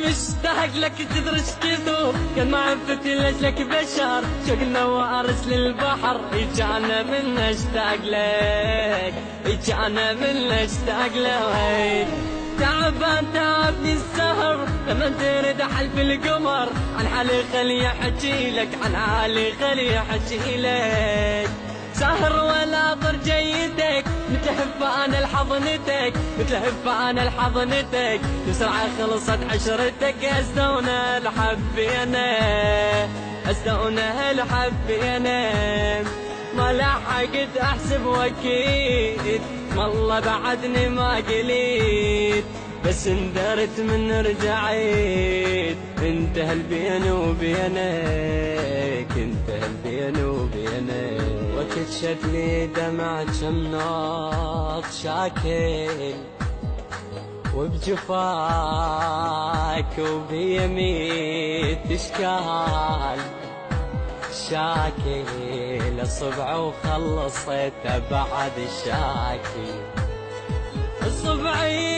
مشتاق لك تدري ايش كثر كان معرفتي لاجلك بشر شوقنا وارس للبحر اجانا من اشتاق لك اجانا من اشتاق لك تعبان تعبني السهر لما ترد حلف القمر عن حالي خلي احكي لك عن حالي خلي احكي لك سهر ولا طر جيدك متهف انا لحضنتك متلهف انا لحضنتك بسرعة خلصت عشرتك استونا الحبينا استونا الحبينا ما لحقت احسب واكيد والله بعدني ما قليت بس اندرت من رجعيت انتهى البين وبينك انتهى البين وبينك وكشت لي دمع شمناط شاكل وبجفاك وبيميت اشكال شاكل الصبع وخلصت بعد الشاكل الصبعي